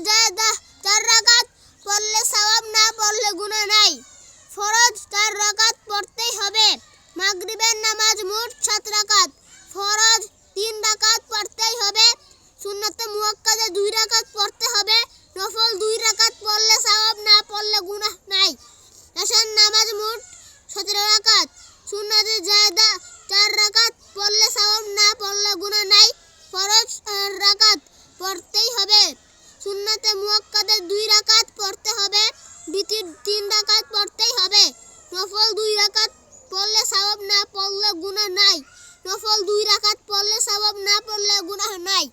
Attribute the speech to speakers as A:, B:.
A: জায়েদা 4 রাকাত পড়লে সওয়াব, না পড়লে গুনাহ নাই। ফরজ 4 রাকাত পড়তেই হবে। মাগরিবের নামাজ মোট 7 রাকাত। ফরজ 3 রাকাত পড়তেই হবে। সুন্নাতে মুআক্কাদা 2 রাকাত পড়তে হবে। নফল 2 রাকাত পড়লে সওয়াব, না পড়লে গুনাহ নাই। এশার নামাজ মোট 17 রাকাত। সুন্নাতে জায়েদা 4 রাকাত পড়লে সওয়াব, না পড়লে গুনাহ নাই। ফরজ 4 রাকাত পড়তেই হবে। সুন্নাতে মুআক্কাদা 2 রাকাত পড়তে হবে। বিতির 3 রাকাত পড়তেই হবে। নফল 2 রাকাত পড়লে সওয়াব, না পড়লে গুনাহ নাই। নফল 2 রাকাত পড়লে সওয়াব, না পড়লে গুনাহ নাই।